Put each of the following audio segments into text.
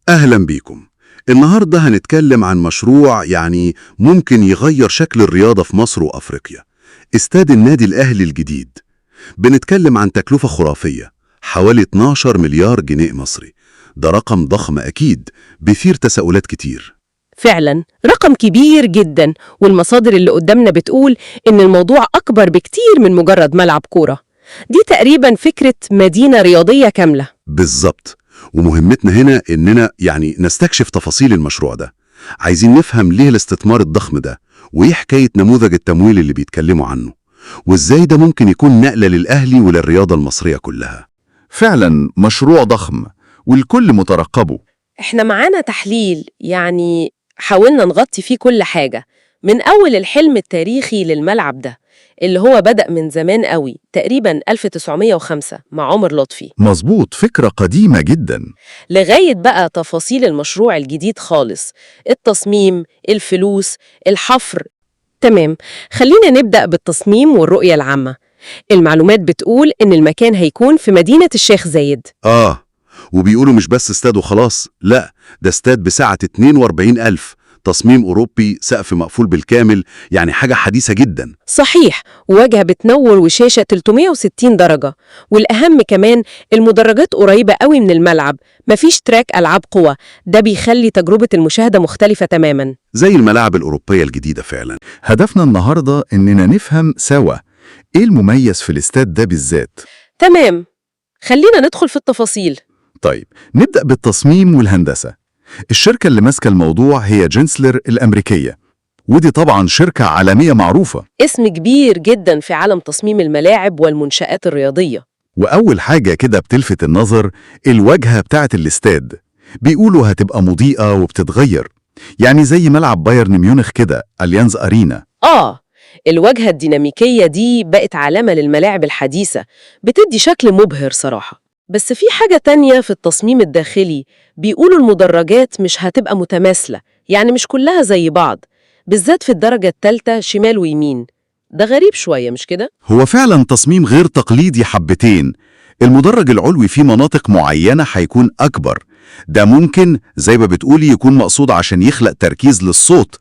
أهلا بيكم. النهاردة هنتكلم عن مشروع ممكن يغير شكل الرياضة في مصر وأفريقيا، استاد النادي الأهلي الجديد. بنتكلم عن تكلفة خرافية، حوالي 12 مليار جنيه مصري. ده رقم ضخم أكيد، بيثير تساؤلات كتير. فعلا رقم كبير جدا، والمصادر اللي قدامنا بتقول إن الموضوع أكبر بكتير من مجرد ملعب كورة. دي تقريبا فكرة مدينة رياضية كاملة. بالظبط، ومهمتنا هنا إننا نستكشف تفاصيل المشروع ده. عايزين نفهم ليه الاستثمار الضخم ده، وإيه حكاية نموذج التمويل اللي بيتكلموا عنه، وإزاي ده ممكن يكون نقلة للأهلي وللرياضة المصرية كلها. فعلا مشروع ضخم والكل مترقبه. احنا معانا تحليل، حاولنا نغطي فيه كل حاجة، من أول الحلم التاريخي للملعب ده اللي هو بدأ من زمان قوي، تقريبا 1905 مع عمر لطفي، مظبوط، فكرة قديمة جدا، لغاية بقى تفاصيل المشروع الجديد خالص، التصميم، الفلوس، الحفر. تمام، خلينا نبدأ بالتصميم والرؤية العامة. المعلومات بتقول إن المكان هيكون في مدينة الشيخ زايد. وبيقولوا مش بس استاد وخلاص، لا، ده استاد بسعة 42,000، تصميم أوروبي، سقف مقفول بالكامل، حاجة حديثة جدا. صحيح، وواجهة بتنور وشاشة 360 درجة، والأهم كمان المدرجات قريبة قوي من الملعب، مفيش تراك ألعاب قوى، ده بيخلي تجربة المشاهدة مختلفة تماما، زي الملاعب الأوروبية الجديدة فعلا. هدفنا النهاردة إننا نفهم سوا إيه المميز في الاستاد ده بالذات. تمام، خلينا ندخل في التفاصيل. طيب، نبدأ بالتصميم والهندسة. الشركة اللي ماسكة الموضوع هي جنسلر الأمريكية، ودي طبعا شركة عالمية معروفة، اسم كبير جدا في عالم تصميم الملاعب والمنشآت الرياضية. وأول حاجة كده بتلفت النظر الواجهة بتاعت الاستاد. بيقولوا هتبقى مضيئة وبتتغير، زي ملعب بايرن ميونخ كده، أليانز أرينا. الواجهة الديناميكية دي بقت علامة للملاعب الحديثة، بتدي شكل مبهر صراحة. بس في حاجة تانية في التصميم الداخلي، بيقولوا المدرجات مش هتبقى متماثلة، مش كلها زي بعض، بالذات في الدرجة الثالثة شمال ويمين. ده غريب شوية، مش كده؟ هو فعلا تصميم غير تقليدي حبتين. المدرج العلوي في مناطق معينة هيكون أكبر، ده ممكن زي ما بتقولي يكون مقصود عشان يخلق تركيز للصوت،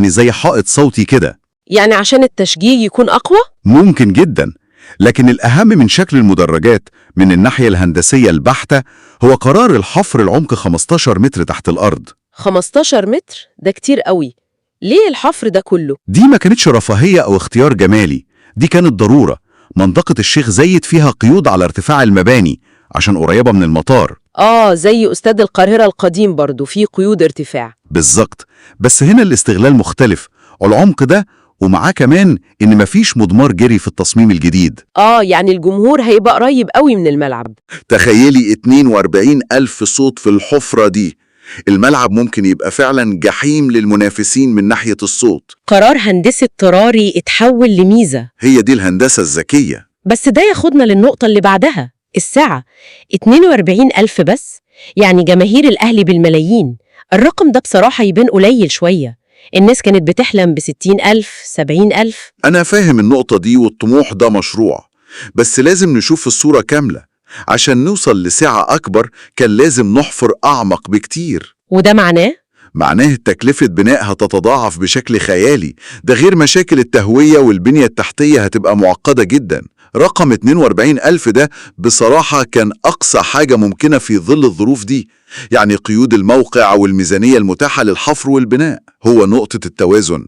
زي حائط صوتي كده، عشان التشجيع يكون أقوى؟ ممكن جدا. لكن الأهم من شكل المدرجات من الناحية الهندسية البحتة هو قرار الحفر العمق 15 متر تحت الأرض. 15 متر؟ ده كتير قوي. ليه الحفر ده كله؟ دي ما كانتش رفاهية أو اختيار جمالي، دي كانت ضرورة. منطقة الشيخ زايد فيها قيود على ارتفاع المباني عشان قريبة من المطار. زي أستاد القاهرة القديم برضو فيه قيود ارتفاع. بالظبط، بس هنا الاستغلال مختلف، العمق ده ومعاه كمان إن مفيش مضمار جري في التصميم الجديد. الجمهور هيبقى قريب قوي من الملعب. تخيلي 42,000 صوت في الحفرة دي، الملعب ممكن يبقى فعلا جحيم للمنافسين من ناحية الصوت. قرار هندسي اضطراري اتحول لميزة. هي دي الهندسة الذكية. بس ده ياخدنا للنقطة اللي بعدها، السعة. 42,000 بس، جماهير الأهلي بالملايين. الرقم ده بصراحة يبان قليل شوية، الناس كانت بتحلم ب60,000 70,000. أنا فاهم النقطة دي، والطموح ده مشروع، بس لازم نشوف الصورة كاملة. عشان نوصل لسعة أكبر كان لازم نحفر أعمق بكتير، وده معناه تكلفة بناء هتتضاعف بشكل خيالي، ده غير مشاكل التهوية والبنية التحتية هتبقى معقدة جدا. رقم 42,000 ده بصراحة كان أقصى حاجة ممكنة في ظل الظروف دي، قيود الموقع والميزانية المتاحة للحفر والبناء هو نقطة التوازن.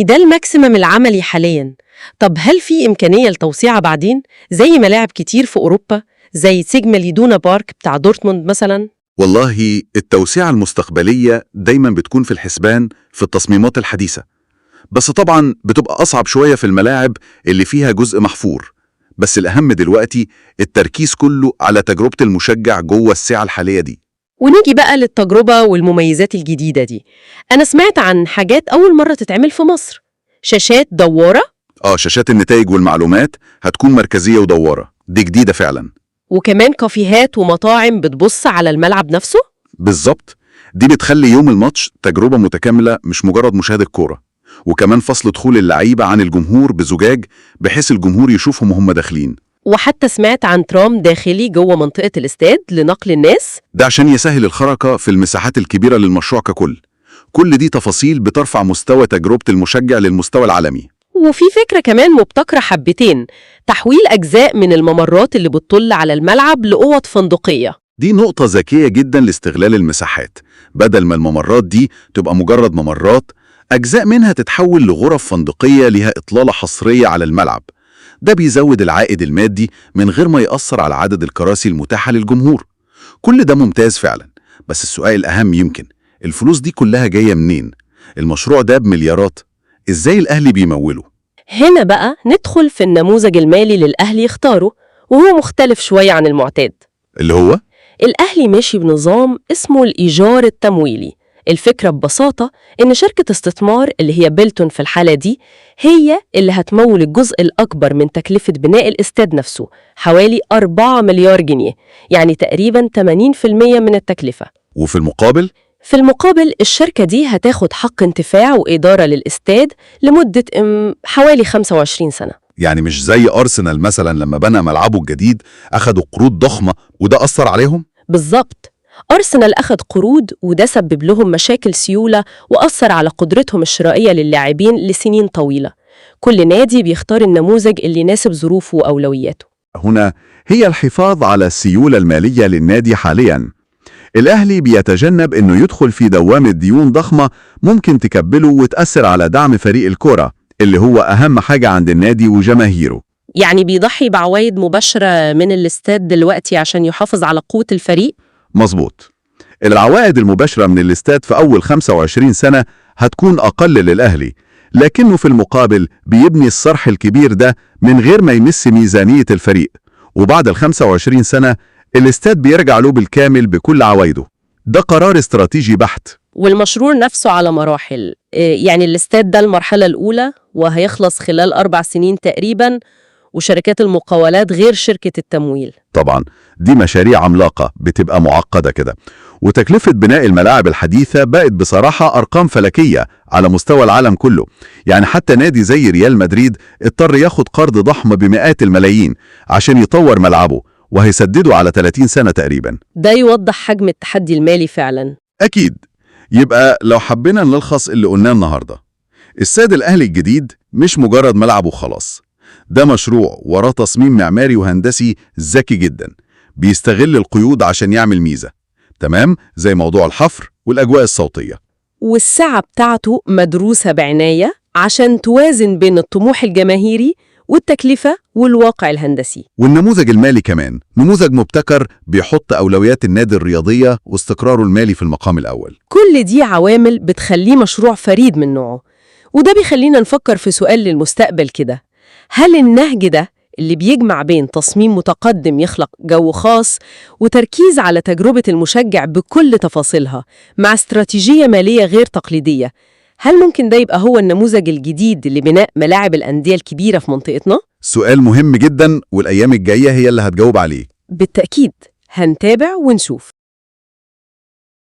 ده الماكسيمم العملي حالياً. طب هل في إمكانية لتوسيع بعدين، زي ملاعب كتير في أوروبا، زي سيجما ليدونا بارك بتاع دورتموند مثلاً؟ والله التوسعة المستقبلية دايما بتكون في الحسبان في التصميمات الحديثة، بس طبعا بتبقى أصعب شوية في الملاعب اللي فيها جزء محفور. بس الأهم دلوقتي التركيز كله على تجربة المشجع جوه الساعة الحالية دي. ونيجي بقى للتجربة والمميزات الجديدة دي. أنا سمعت عن حاجات أول مرة تتعمل في مصر، شاشات دوارة. شاشات النتائج والمعلومات هتكون مركزية ودوارة، دي جديدة فعلا. وكمان كافيهات ومطاعم بتبص على الملعب نفسه. بالظبط، دي بتخلي يوم الماتش تجربة متكاملة، مش مجرد مشاهدة كورة. وكمان فصل دخول اللعيبة عن الجمهور بزجاج، بحيث الجمهور يشوفهم وهم داخلين. وحتى سمعت عن ترام داخلي جوه منطقة الاستاد لنقل الناس. ده عشان يسهل الحركة في المساحات الكبيرة للمشروع ككل. كل دي تفاصيل بترفع مستوى تجربة المشجع للمستوى العالمي. وفي فكرة كمان مبتكرة حبتين، تحويل أجزاء من الممرات اللي بتطل على الملعب لأوض فندقية. دي نقطة ذكية جدا لاستغلال المساحات. بدل ما الممرات دي تبقى مجرد ممرات، أجزاء منها تتحول لغرف فندقية لها إطلالة حصرية على الملعب. ده بيزود العائد المادي من غير ما يأثر على عدد الكراسي المتاحة للجمهور. كل ده ممتاز فعلا، بس السؤال الأهم يمكن، الفلوس دي كلها جاية منين؟ المشروع ده بمليارات، إزاي الأهلي بيموله؟ هنا بقى ندخل في النموذج المالي للأهلي يختاره، وهو مختلف شوية عن المعتاد. اللي هو؟ الأهلي ماشي بنظام اسمه الإيجار التمويلي. الفكرة ببساطة إن شركة استثمار اللي هي بيلتون في الحالة دي هي اللي هتمول الجزء الأكبر من تكلفة بناء الاستاد نفسه، حوالي 4 مليار جنيه، يعني تقريباً 80% من التكلفة. وفي المقابل؟ في المقابل الشركة دي هتاخد حق انتفاع وإدارة للاستاد لمدة حوالي 25 سنة. يعني مش زي أرسنال مثلا لما بنى ملعبه الجديد أخدوا قروض ضخمة وده أثر عليهم؟ بالظبط. أرسنال أخد قروض وده سبب لهم مشاكل سيولة وأثر على قدرتهم الشرائية للاعبين لسنين طويلة. كل نادي بيختار النموذج اللي يناسب ظروفه وأولوياته. هنا هي الحفاظ على السيولة المالية للنادي حالياً. الأهلي بيتجنب إنه يدخل في دوامة ديون ضخمة ممكن تكبله وتأثر على دعم فريق الكرة اللي هو أهم حاجة عند النادي وجماهيره. يعني بيضحي بعوائد مباشرة من الاستاد دلوقتي عشان يحافظ على قوة الفريق؟ مظبوط. العوائد المباشرة من الاستاد في أول 25 سنة هتكون أقل للأهلي، لكنه في المقابل بيبني الصرح الكبير ده من غير ما يمس ميزانية الفريق، وبعد 25 سنة الاستاد بيرجع له بالكامل بكل عوايده. ده قرار استراتيجي بحت. والمشروع نفسه على مراحل، يعني الاستاد ده المرحلة الأولى وهيخلص خلال 4 سنين تقريباً، وشركات المقاولات غير شركة التمويل. طبعا دي مشاريع عملاقة بتبقى معقدة كده، وتكلفة بناء الملاعب الحديثة بقت بصراحة أرقام فلكية على مستوى العالم كله. يعني حتى نادي زي ريال مدريد اضطر ياخد قرض ضخم بمئات الملايين عشان يطور ملعبه، وهيسدده على 30 سنة تقريبا. ده يوضح حجم التحدي المالي فعلا. أكيد. يبقى لو حبينا نلخص اللي قلناه النهاردة، استاد الأهلي الجديد مش مجرد ملعب وخلاص، ده مشروع وراه تصميم معماري وهندسي ذكي جدا بيستغل القيود عشان يعمل ميزة، تمام زي موضوع الحفر والأجواء الصوتية. والسعة بتاعته مدروسة بعناية عشان توازن بين الطموح الجماهيري والتكلفة والواقع الهندسي. والنموذج المالي كمان نموذج مبتكر بيحط أولويات النادي الرياضية واستقراره المالي في المقام الأول. كل دي عوامل بتخليه مشروع فريد من نوعه، وده بيخلينا نفكر في سؤال للمستقبل كده: هل النهج ده اللي بيجمع بين تصميم متقدم يخلق جو خاص وتركيز على تجربة المشجع بكل تفاصيلها مع استراتيجية مالية غير تقليدية، هل ممكن ده يبقى هو النموذج الجديد لبناء ملاعب الأندية الكبيرة في منطقتنا؟ سؤال مهم جدا، والأيام الجاية هي اللي هتجاوب عليه. بالتأكيد هنتابع ونشوف.